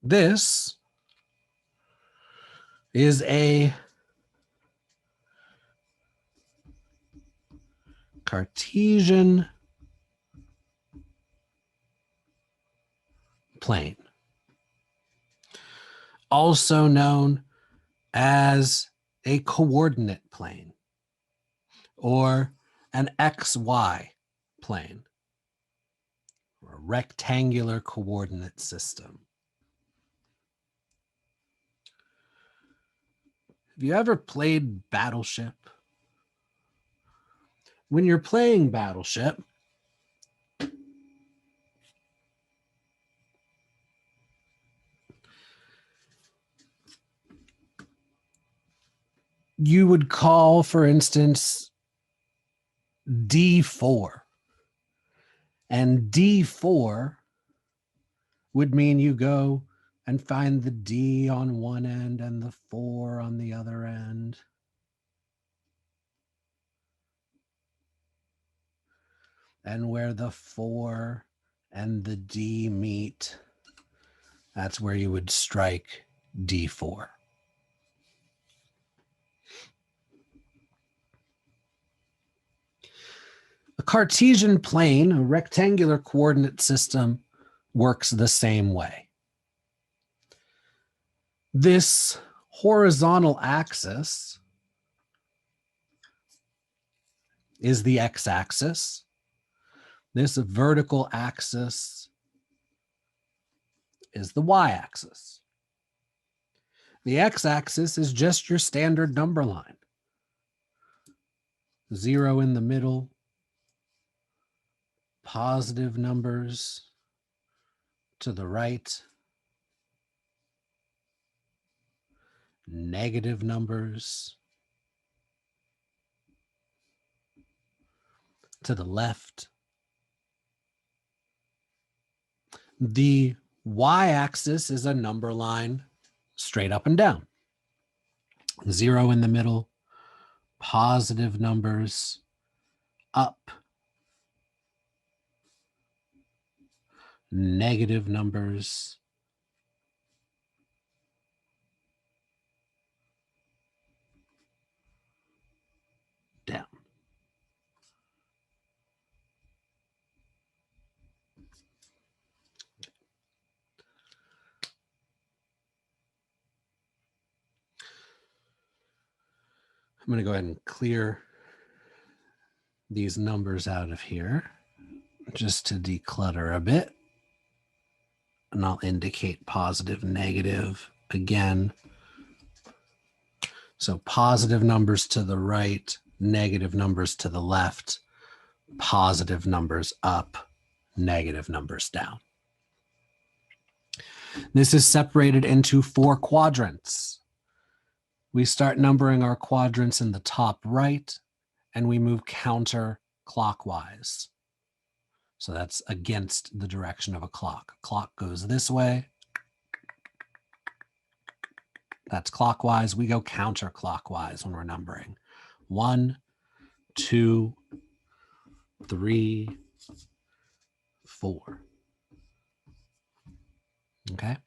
This is a Cartesian plane, also known as a coordinate plane or an XY plane, or a rectangular coordinate system. Have you ever played Battleship? When you're playing Battleship, you would call, for instance, D4. And D4 would mean you go and find the D on one end and the 4 on the other end. And where the 4 and the D meet, that's where you would strike D4. A Cartesian plane, a rectangular coordinate system, works the same way. This horizontal axis is the x-axis. This vertical axis is the y-axis. The x-axis is just your standard number line. 0 in the middle, positive numbers to the right, negative numbers to the left. The y-axis is a number line straight up and down. 0 in the middle, positive numbers up, negative numbers down. I'm going to go ahead and clear these numbers out of here just to declutter a bit. And I'll indicate positive, negative again. So positive numbers to the right, negative numbers to the left, positive numbers up, negative numbers down. This is separated into 4 quadrants. We start numbering our quadrants in the top right, and we move counterclockwise. So that's against the direction of a clock. Clock goes this way. That's clockwise. We go counterclockwise when we're numbering. 1, 2, 3, 4. Okay.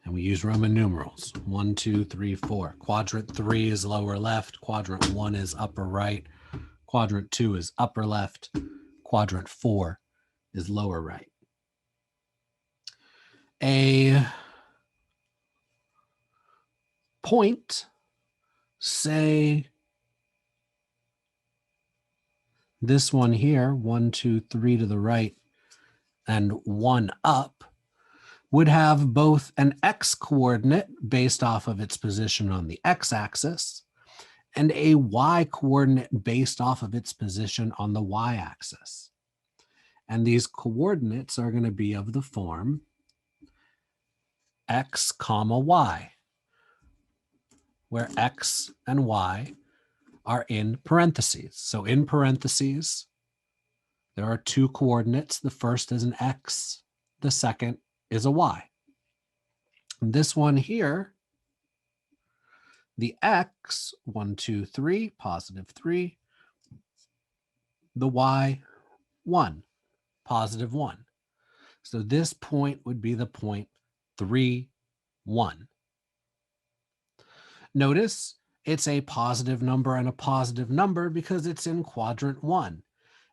And we use Roman numerals. 1, 2, 3, 4. Quadrant 3 is lower left. Quadrant 1 is upper right. Quadrant 2 is upper left. Quadrant 4 is lower right. A point, say this one here, 1, 2, 3 to the right, and 1 up, would have both an x coordinate based off of its position on the x-axis and a y coordinate based off of its position on the y-axis. And these coordinates are going to be of the form x comma y, where x and y are in parentheses. So in parentheses, there are 2 coordinates. The first is an x, the second is a y. And this one here, the x, 1, 2, 3, positive 3, the y, 1, positive 1. So this point would be the point 3, 1. Notice it's a positive number and a positive number because it's in quadrant 1.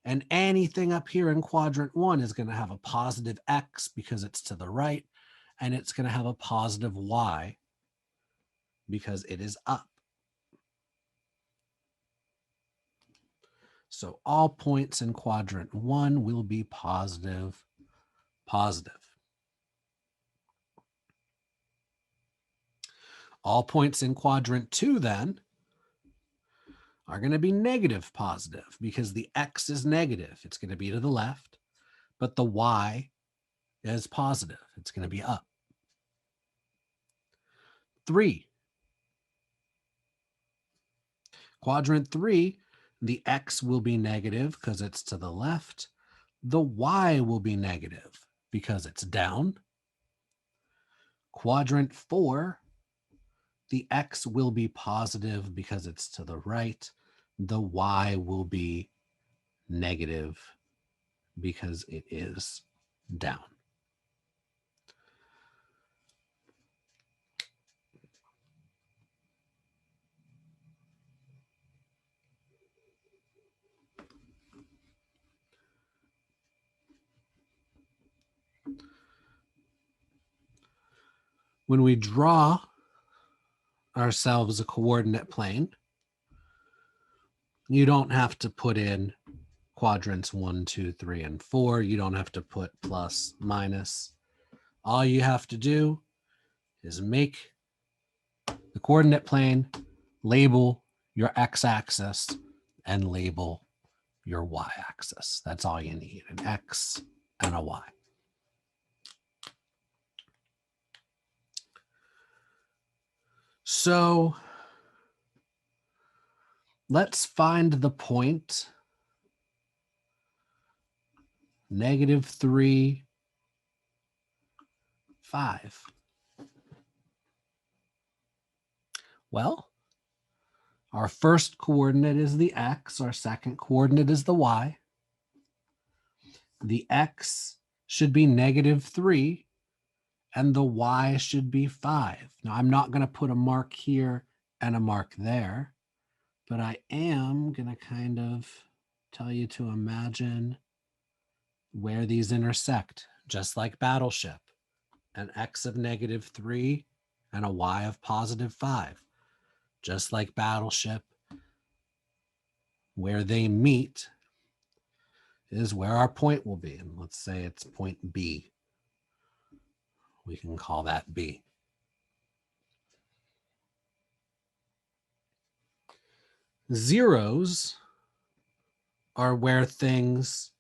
And anything up here in quadrant 1 is going to have a positive x because it's to the right, and it's going to have a positive y because it is up. So all points in quadrant 1 will be positive, positive. All points in quadrant 2 then are going to be negative positive because the x is negative. It's going to be to the left, but the y is positive. It's going to be up. 3. Quadrant 3, the x will be negative because it's to the left. The y will be negative because it's down. Quadrant 4, the x will be positive because it's to the right. The y will be negative because it is down. When we draw ourselves a coordinate plane, you don't have to put in quadrants 1, 2, 3, and 4. You don't have to put plus, minus. All you have to do is make the coordinate plane, label your x-axis, and label your y-axis. That's all you need, an x and a y. So let's find the point -3, 5. Well, our first coordinate is the x, our second coordinate is the y. The x should be -3 and the y should be 5. Now, I'm not going to put a mark here and a mark there, but I am going to kind of tell you to imagine where these intersect, just like Battleship, an x of -3 and a y of +5. Just like Battleship, where they meet is where our point will be. And let's say it's point B. We can call that B. Zeros are where things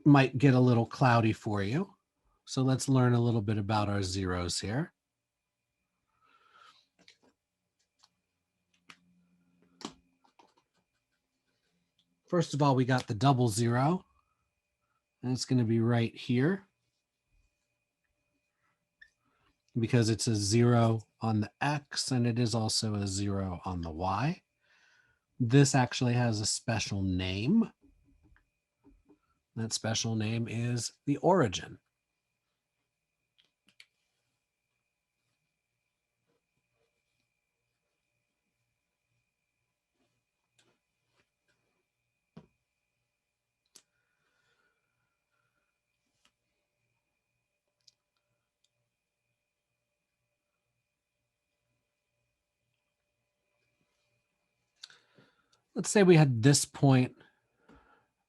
might get a little cloudy for you. So let's learn a little bit about our zeros here. First of all, we got the double zero, and it's going to be right here because it's a 0 on the x and it is also a 0 on the y. This actually has a special name. That special name is the origin. Let's say we had this point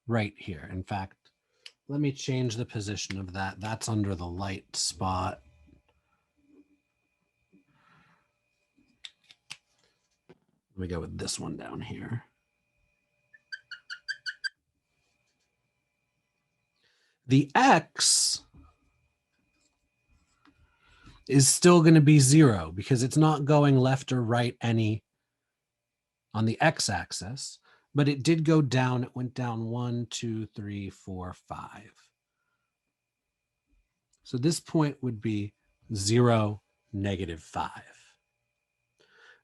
right here. In fact, let me change the position of that. That's under the light spot. Let me go with this one down here. The x is still going to be 0 because it's not going left or right any on the x-axis, but it did go down. It went down 1, 2, 3, 4, 5. So this point would be 0, -5.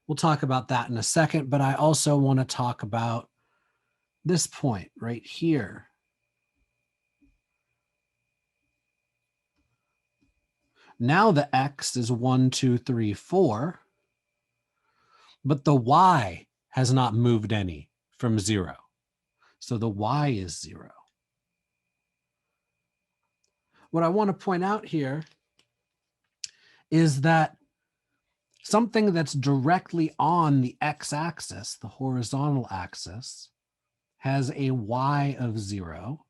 We'll talk about that in a second, but I also want to talk about this point right here. Now the x is 1, 2, 3, 4, but the y has not moved any from 0. So the y is 0. What I want to point out here is that something that's directly on the x-axis, the horizontal axis, has a y of 0.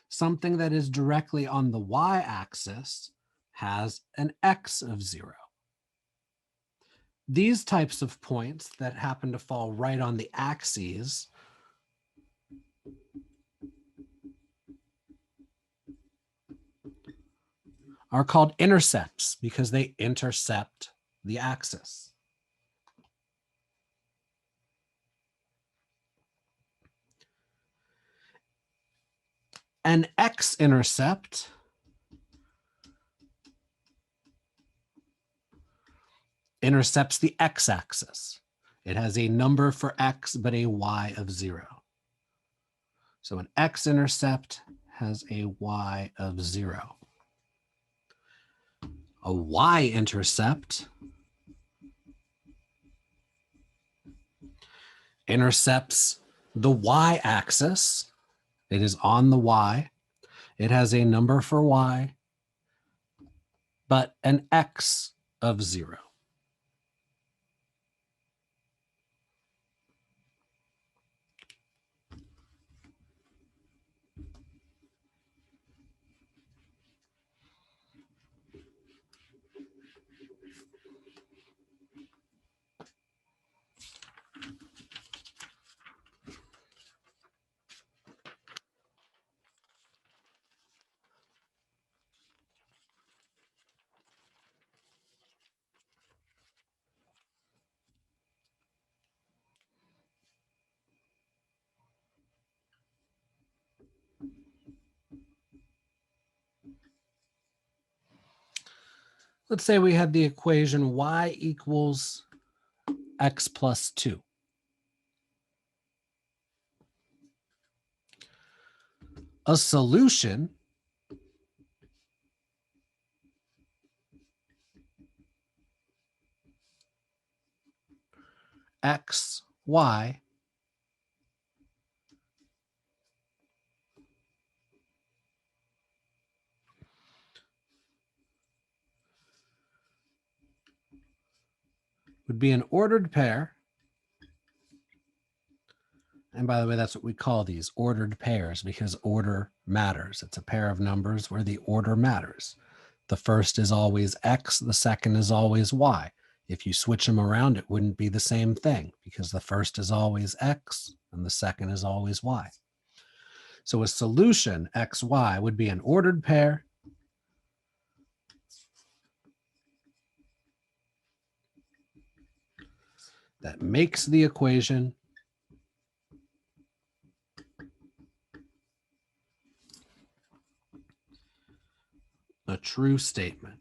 Something that is directly on the y-axis has an x of 0. These types of points that happen to fall right on the axes are called intercepts because they intercept the axis. An x-intercept intercepts the x-axis. It has a number for x, but a y of 0. So an x-intercept has a y of 0. A y-intercept intercepts the y-axis. It is on the y. It has a number for y, but an x of 0. Let's say we had the equation y equals x plus 2. A solution x, y would be an ordered pair. And by the way, that's what we call these, ordered pairs, because order matters. It's a pair of numbers where the order matters. The first is always x, the second is always y. If you switch them around, it wouldn't be the same thing because the first is always x and the second is always y. So a solution, xy, would be an ordered pair that makes the equation a true statement.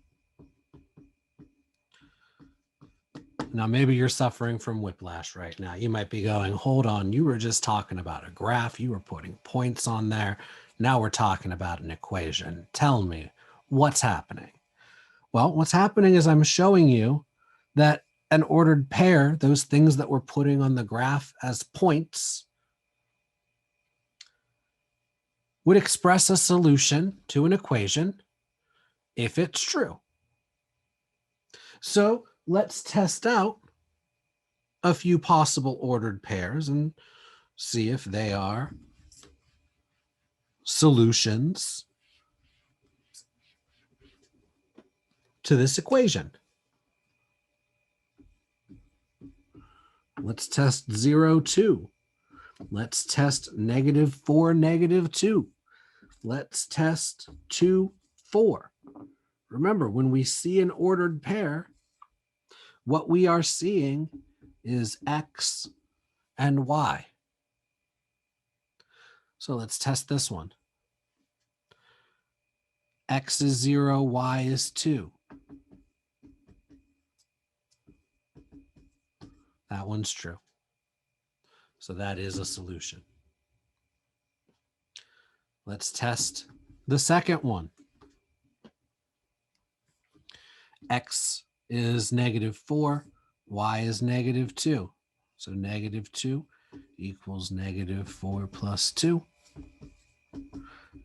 Now, maybe you're suffering from whiplash right now. You might be going, hold on, you were just talking about a graph. You were putting points on there. Now we're talking about an equation. Tell me, what's happening? Well, what's happening is I'm showing you that an ordered pair, those things that we're putting on the graph as points, would express a solution to an equation if it's true. So let's test out a few possible ordered pairs and see if they are solutions to this equation. Let's test 0, 2. Let's test -4, -2. Let's test 2, 4. Remember, when we see an ordered pair, what we are seeing is x and y. So let's test this one. X is 0, y is 2. That one's true. So that is a solution. Let's test the second one. X is -4, y is -2. So -2 equals -4 plus 2.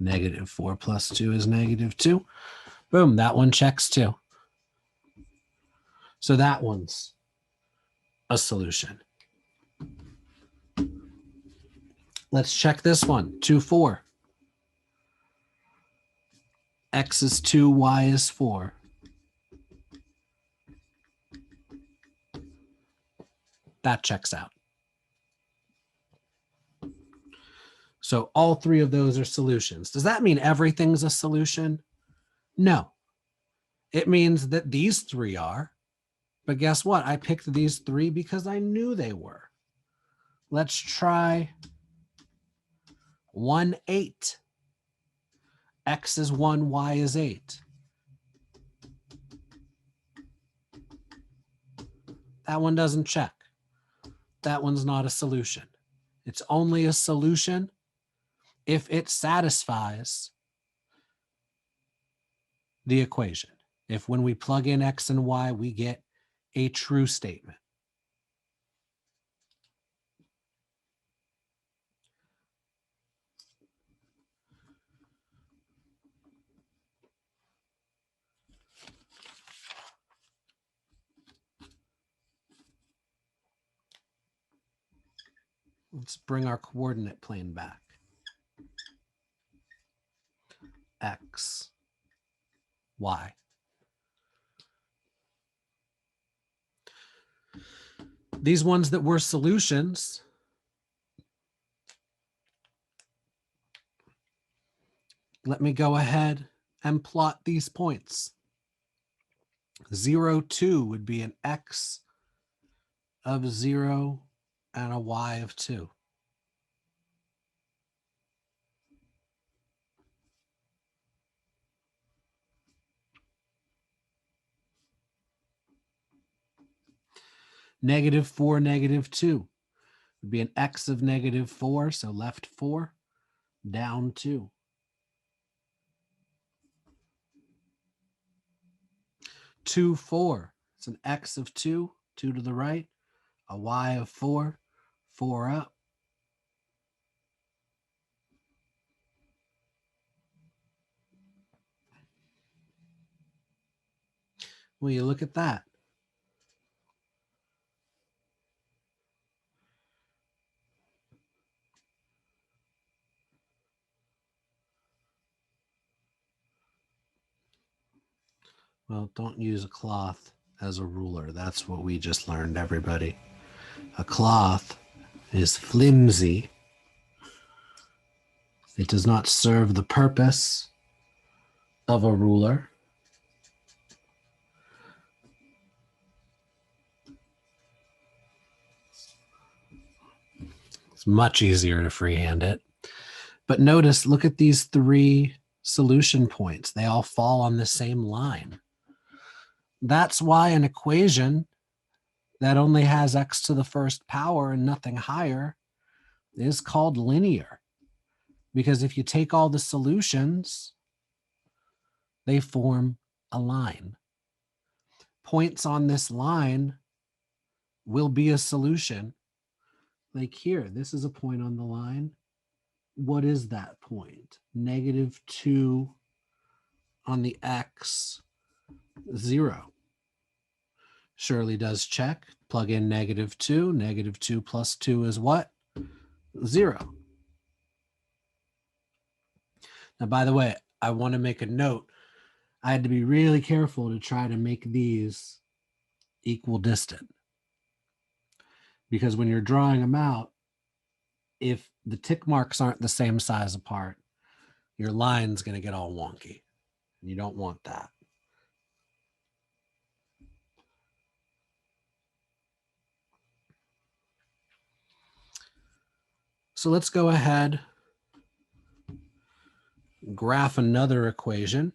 -4 plus 2 is -2. Boom, that one checks too. So that one's a solution. Let's check this one, 2, 4. X is 2, y is 4. That checks out. So all three of those are solutions. Does that mean everything's a solution? No. It means that these three are. But guess what? I picked these three because I knew they were. Let's try 1, 8. X is 1, y is 8. That one doesn't check. That one's not a solution. It's only a solution if it satisfies the equation. If when we plug in X and Y, we get a true statement. Let's bring our coordinate plane back. X, Y. These ones that were solutions, let me go ahead and plot these points. 0, 2 would be an X of 0 and a Y of 2. -4, -2 would be an X of -4, so left 4, down 2. Two, 4. It's an X of 2, 2 to the right, a Y of 4, 4 up. Will you look at that? Well, don't use a cloth as a ruler. That's what we just learned, everybody. A cloth is flimsy. It does not serve the purpose of a ruler. It's much easier to freehand it. But notice, look at these three solution points. They all fall on the same line. That's why an equation that only has x to the first power and nothing higher is called linear. Because if you take all the solutions, they form a line. Points on this line will be a solution. Like here, this is a point on the line. What is that point? -2 on the x, 0. Surely does check. Plug in -2. -2 plus 2 is what? 0. Now, by the way, I want to make a note. I had to be really careful to try to make these equal distant. Because when you're drawing them out, if the tick marks aren't the same size apart, your line's going to get all wonky. You don't want that. So let's go ahead, graph another equation.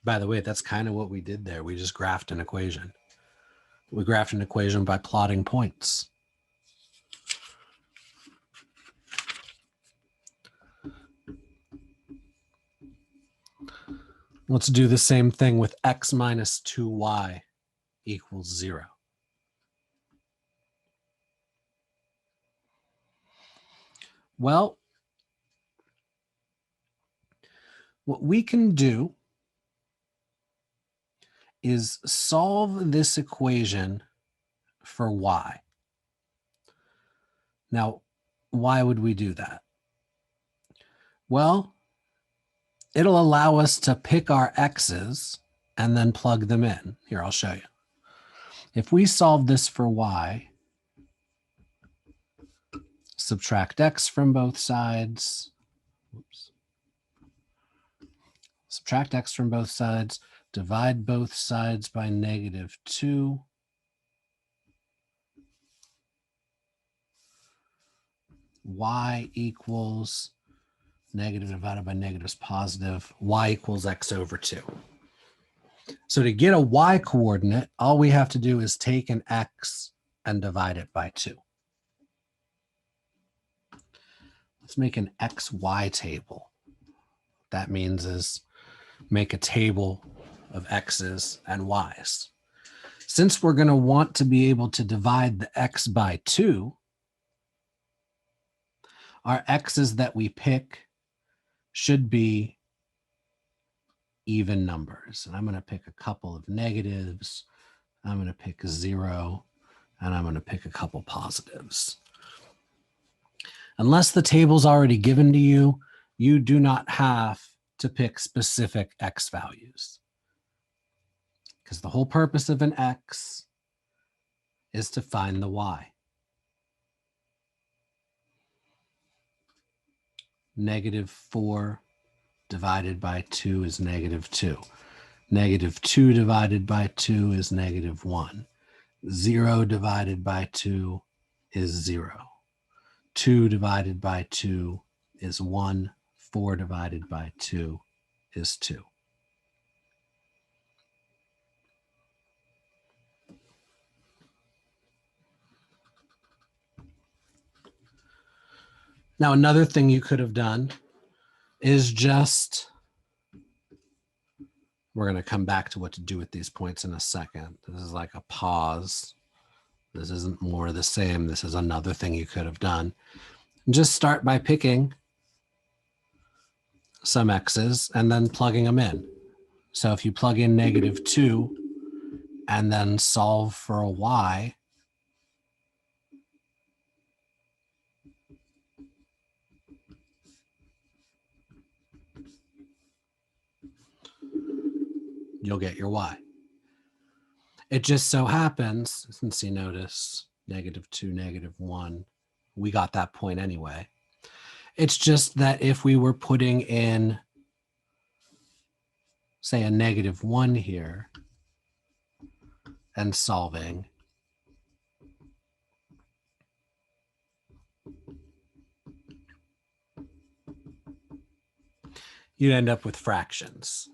By the way, that's kind of what we did there. We just graphed an equation. We graphed an equation by plotting points. Let's do the same thing with x minus 2y equals 0. Well, what we can do is solve this equation for y. Now, why would we do that? Well, it'll allow us to pick our x's and then plug them in. Here, I'll show you. If we solve this for y, subtract x from both sides, oops. Subtract x from both sides, divide both sides by -2. Y equals negative divided by negative is positive. Y equals x over 2. So to get a y coordinate, all we have to do is take an x and divide it by 2. Let's make an xy table. What that means is make a table of x's and y's. Since we're going to want to be able to divide the x by 2, our x's that we pick should be even numbers. And I'm going to pick a couple of negatives. I'm going to pick a 0, and I'm going to pick a couple positives. Unless the table's already given to you, you do not have to pick specific x values. Because the whole purpose of an x is to find the y. -4 divided by 2 is -2. -2 divided by 2 is -1. 0 divided by 2 is 0. 2 divided by 2 is 1. 4 divided by 2 is 2. Now, another thing you could have done is just, we're going to come back to what to do with these points in a second. This is like a pause. This isn't more of the same. This is another thing you could have done. Just start by picking some x's and then plugging them in. So if you plug in -2 and then solve for a y, you'll get your y. It just so happens, since you notice -2, -1, we got that point anyway. It's just that if we were putting in, say, a -1 here and solving, you'd end up with fractions.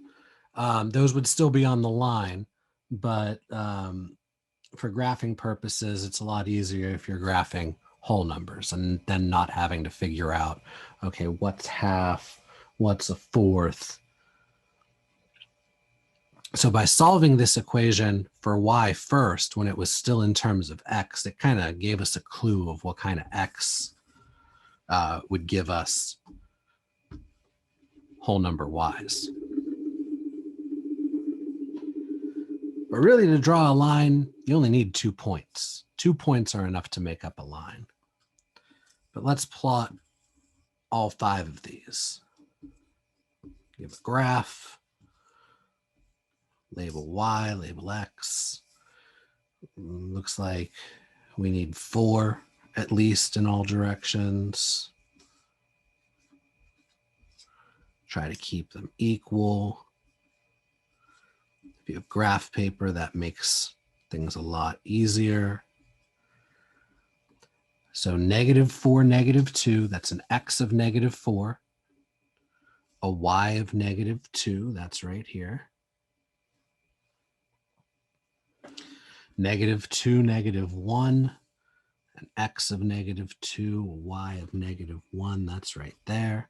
Those would still be on the line, but for graphing purposes, it's a lot easier if you're graphing whole numbers and then not having to figure out, okay, what's half, what's a fourth. So by solving this equation for y first, when it was still in terms of x, it kind of gave us a clue of what kind of x would give us whole number y's. But really, to draw a line, you only need 2 points. 2 points are enough to make up a line. But let's plot all 5 of these. Give a graph, label y, label x. Looks like we need 4 at least in all directions. Try to keep them equal. If you have graph paper, that makes things a lot easier. So -4, -2, that's an x of -4. A y of -2, that's right here. -2, -1, an x of -2, a y of -1, that's right there.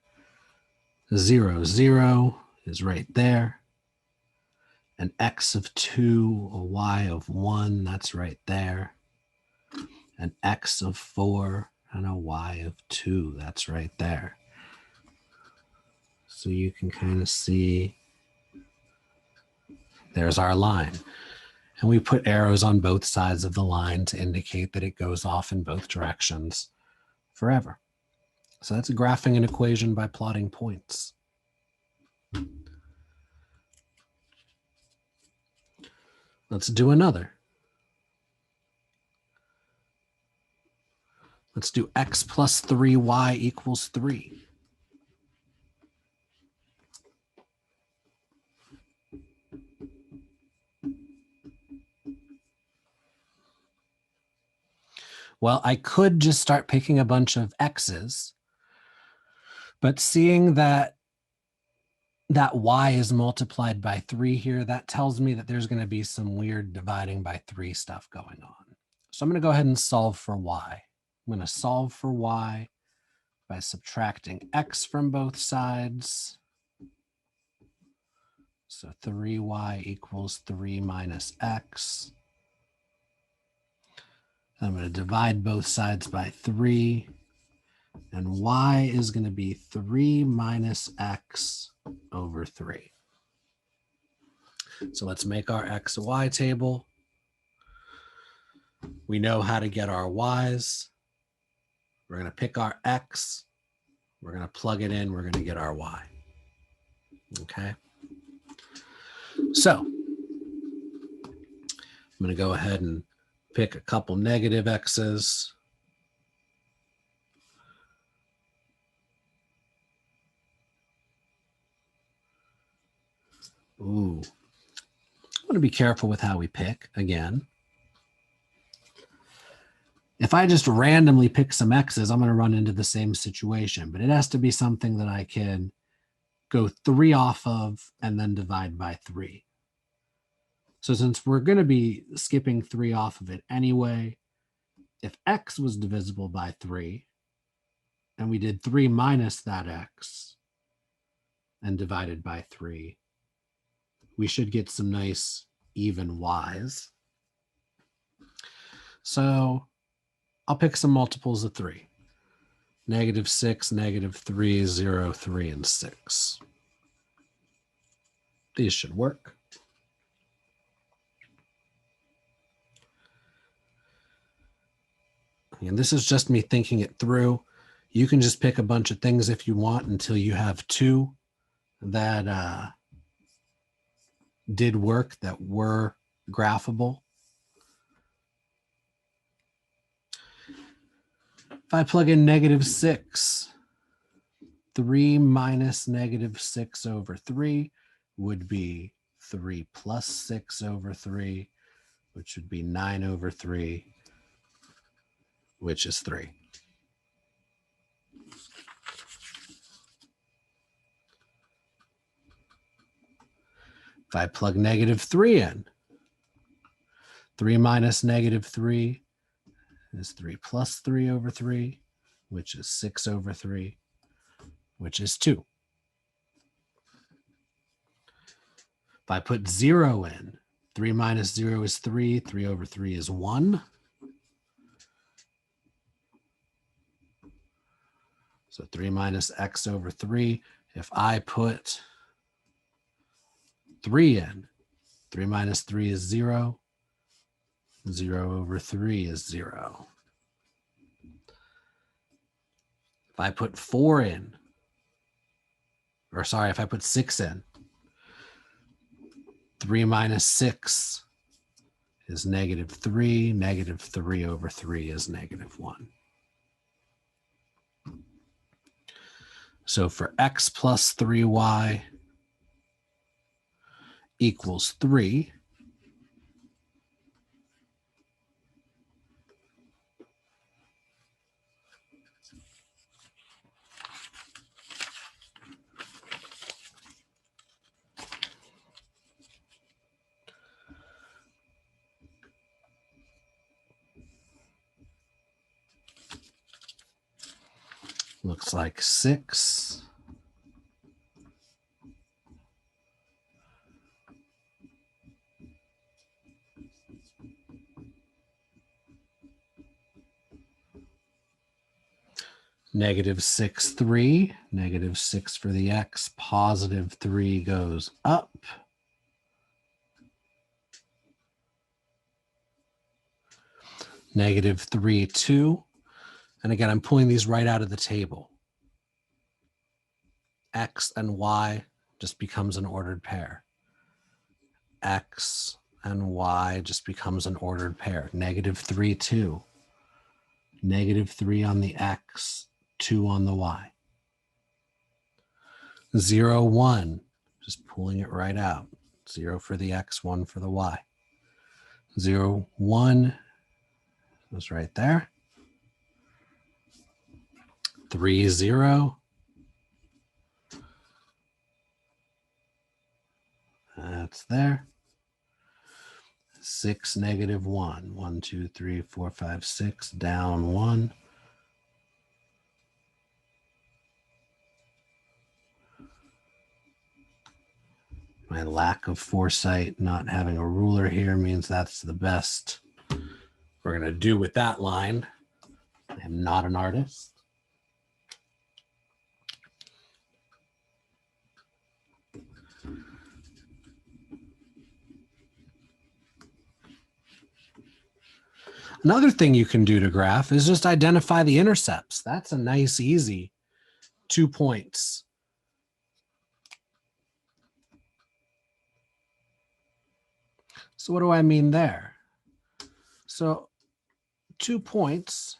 0, 0 is right there. an x of 2, a y of 1, that's right there. An x of 4 and a y of 2, that's right there. So you can kind of see there's our line. And we put arrows on both sides of the line to indicate that it goes off in both directions forever. So that's graphing an equation by plotting points. Let's do another. Let's do x plus 3y equals 3. Well, I could just start picking a bunch of x's, but seeing that y is multiplied by 3 here, that tells me that there's going to be some weird dividing by 3 stuff going on. So I'm going to go ahead and solve for y. I'm going to solve for y by subtracting x from both sides. So 3y equals 3 minus x. I'm going to divide both sides by 3. And y is going to be 3 minus x over 3. So let's make our x and y table. We know how to get our y's. We're going to pick our x. We're going to plug it in. We're going to get our y. Okay. So I'm going to go ahead and pick a couple negative x's. Ooh. I want to be careful with how we pick again. If I just randomly pick some x's, I'm going to run into the same situation, but it has to be something that I can go 3 off of and then divide by 3. So since we're going to be skipping 3 off of it anyway, if x was divisible by 3 and we did 3 minus that x and divided by 3, we should get some nice even y's. So I'll pick some multiples of 3. -6, -3, 0, 3, and 6. These should work. And this is just me thinking it through. You can just pick a bunch of things if you want until you have 2 that did work, that were graphable. If I plug in -6, 3 minus -6 over 3 would be 3 plus 6 over 3, which would be 9 over 3, which is 3. If I plug -3 in, 3 minus -3 is 3 plus 3 over 3, which is 6 over 3, which is 2. If I put 0 in, 3 minus 0 is 3, 3 over 3 is 1. So 3 minus x over 3. If I put 3 in, 3 minus 3 is 0. 0 over 3 is 0. If I put 4 in, or sorry, if I put 6 in, 3 minus 6 is -3. -3 over 3 is -1. So for x plus 3y equals 3, looks like 6 -6, 3, -6 for the x, +3 goes up. -3, 2. And again, I'm pulling these right out of the table. X and Y just becomes an ordered pair. X and Y just becomes an ordered pair. -3, 2. -3 on the X, 2 on the Y. 0, 1, just pulling it right out. 0 for the X, 1 for the Y. 0, 1 was right there. 3, 0. That's there. 6, -1. 1, 2, 3, 4, 5, 6. Down 1. My lack of foresight, not having a ruler here, means that's the best we're going to do with that line. I am not an artist. Another thing you can do to graph is just identify the intercepts. That's a nice, easy 2 points. So what do I mean there? So 2 points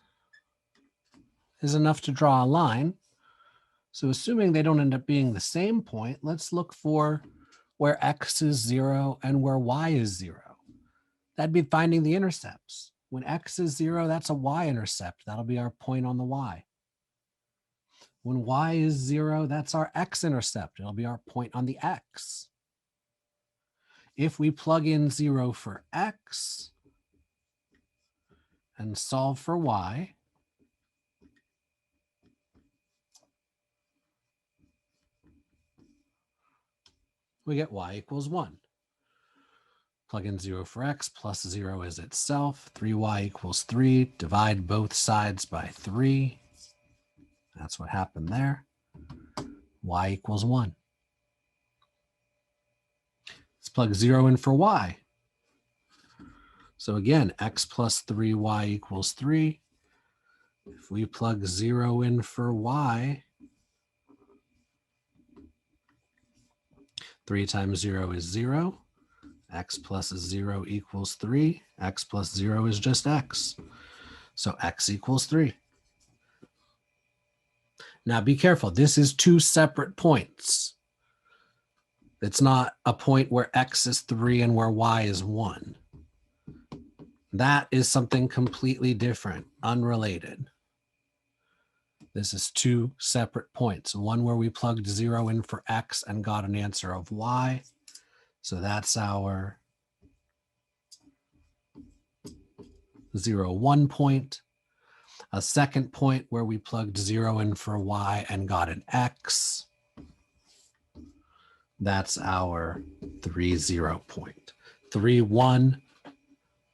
is enough to draw a line. So assuming they don't end up being the same point, let's look for where x is 0 and where y is 0. That'd be finding the intercepts. When x is 0, that's a y-intercept. That'll be our point on the y. When y is 0, that's our x-intercept. It'll be our point on the x. If we plug in 0 for x and solve for y, we get y equals 1. Plug in 0 for x, plus 0 is itself. 3y equals 3. Divide both sides by 3. That's what happened there. Y equals 1. Let's plug 0 in for y. So again, x plus 3y equals 3. If we plug 0 in for y, 3 times 0 is 0. X plus 0 equals 3. X plus 0 is just x. So x equals 3. Now be careful. This is 2 separate points. It's not a point where x is 3 and where y is 1. That is something completely different, unrelated. This is 2 separate points. One where we plugged 0 in for x and got an answer of y. So that's our 0, 1 point. A second point where we plugged 0 in for y and got an x. That's our 3, 0 point. 3, 1,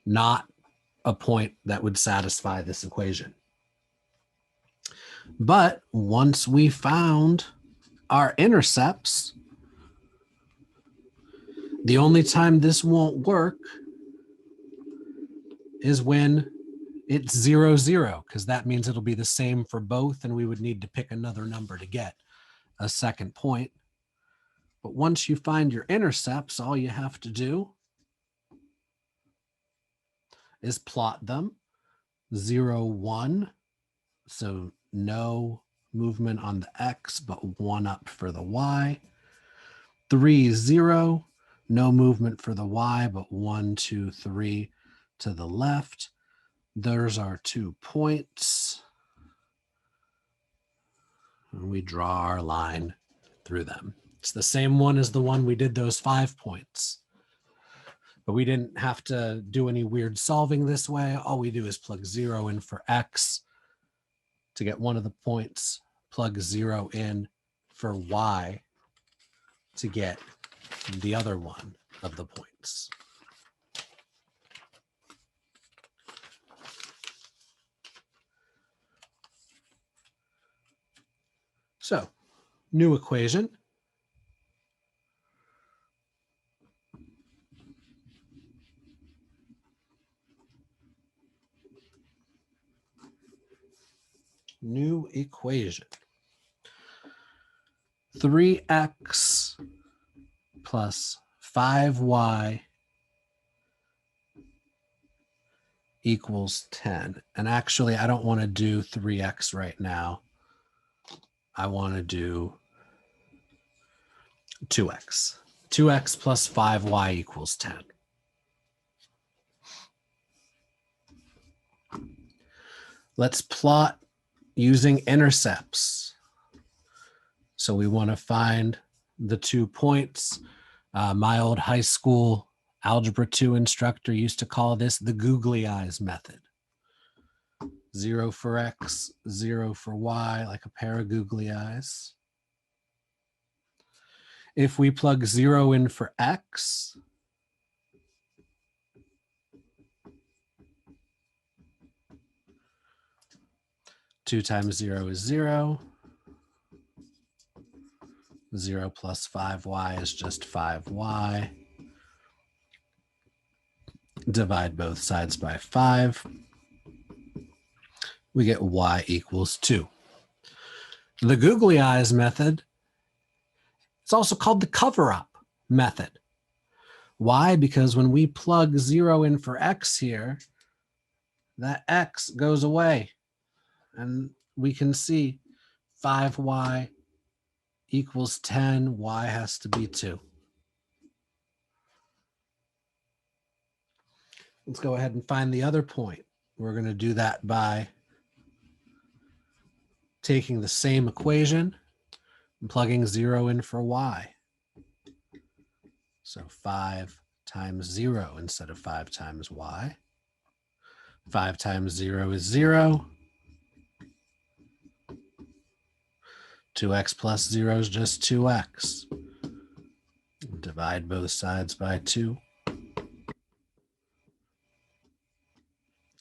not a point that would satisfy this equation. But once we found our intercepts, the only time this won't work is when it's 0, 0, because that means it'll be the same for both, and we would need to pick another number to get a second point. But once you find your intercepts, all you have to do is plot them. 0, 1, so no movement on the x, but 1 up for the y. 3, 0, no movement for the y, but 1, 2, 3 to the left. There's our 2 points. And we draw our line through them. It's the same one as the one we did those 5 points. But we didn't have to do any weird solving this way. All we do is plug 0 in for x to get one of the points, plug 0 in for y to get the other one of the points. So, new equation. New equation. 3x plus 5y equals 10. And actually, I don't want to do 3x right now. I want to do 2x. 2x plus 5y equals 10. Let's plot using intercepts. So we want to find the 2 points. My old high school Algebra 2 instructor used to call this the googly eyes method. 0 for x, 0 for y, like a pair of googly eyes. If we plug 0 in for x, two times 0 is 0. 0 plus 5y is just 5y. Divide both sides by 5. We get y equals 2. The googly eyes method, it's also called the cover-up method. Why? Because when we plug 0 in for x here, that x goes away. And we can see 5y equals 10, y has to be 2. Let's go ahead and find the other point. We're going to do that by taking the same equation and plugging 0 in for y. So 5 times 0 instead of 5 times y. 5 times 0 is 0. 2x plus 0 is just 2x. Divide both sides by 2.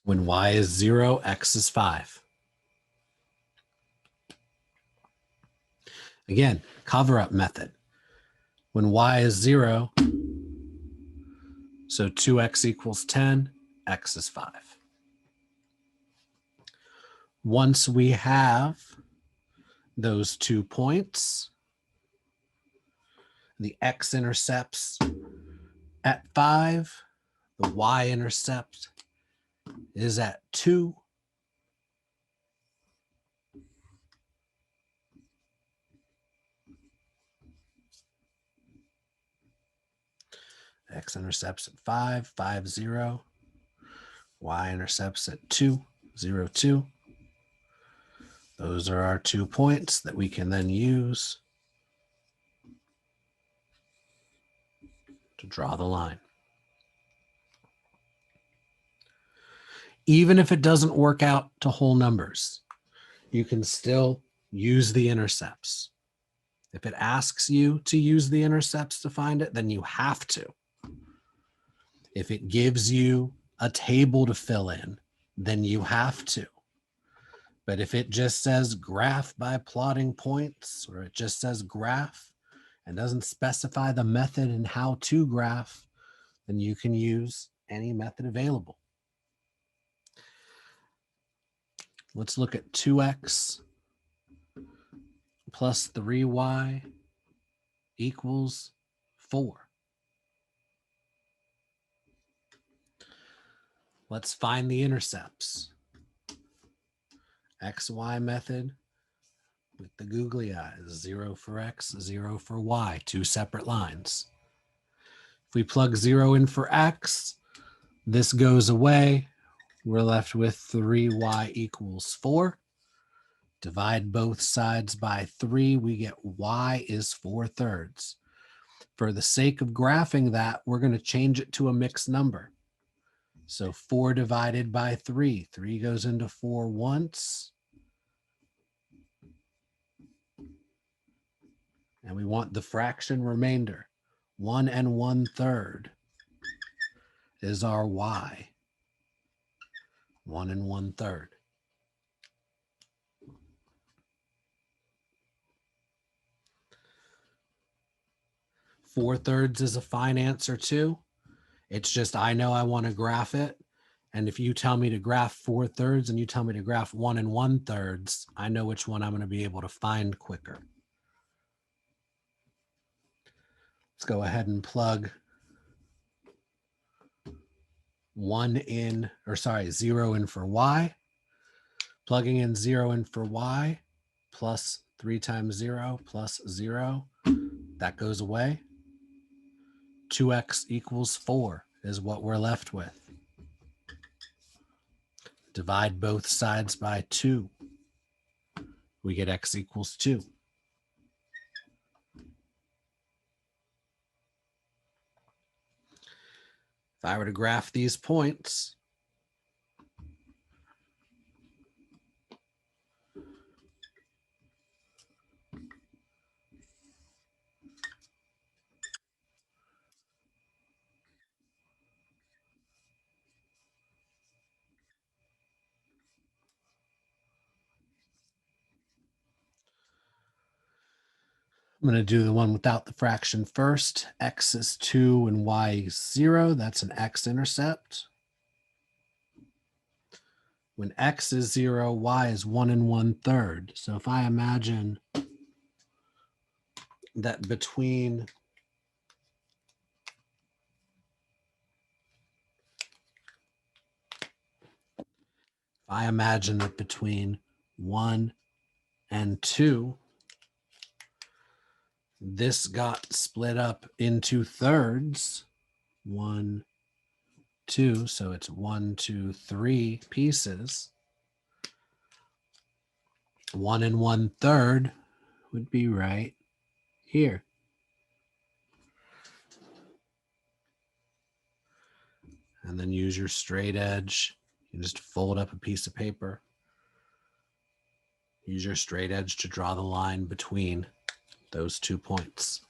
When y is 0, x is 5. Again, cover-up method. When y is 0, so 2x equals 10, x is 5. Once we have those 2 points, the x-intercepts at 5, the y-intercept is at 2. X-intercepts at 5, 5, 0. Y-intercepts at 2, 0, 2. Those are our 2 points that we can then use to draw the line. Even if it doesn't work out to whole numbers, you can still use the intercepts. If it asks you to use the intercepts to find it, then you have to. If it gives you a table to fill in, then you have to. But if it just says graph by plotting points, or it just says graph and doesn't specify the method and how to graph, then you can use any method available. Let's look at 2x plus 3y equals 4. Let's find the intercepts. XY method with the googly eyes, 0 for x, 0 for y, 2 separate lines. If we plug 0 in for x, this goes away. We're left with 3y equals 4. Divide both sides by 3, we get y is 4/3. For the sake of graphing that, we're going to change it to a mixed number. So 4 divided by 3. 3 goes into 4 once. And we want the fraction remainder. 1 1/3 is our y. 1 1/3. 4/3 is a fine answer too. It's just I know I want to graph it. And if you tell me to graph 4/3 and you tell me to graph 1 1/3, I know which one I'm going to be able to find quicker. Let's go ahead and plug 0 in for y. Plugging in 0 in for y, plus 3 times 0 plus 0. That goes away. 2x equals 4 is what we're left with. Divide both sides by 2. We get x equals 2. If I were to graph these points, I'm going to do the one without the fraction first. X is 2 and y is 0. That's an x-intercept. When x is 0, y is 1 1/3. So if I imagine that between between 1 and 2, this got split up into thirds. 1, 2. So it's 1, 2, 3 pieces. 1 1/3 would be right here. And then use your straight edge. You just fold up a piece of paper. Use your straight edge to draw the line between those 2 points.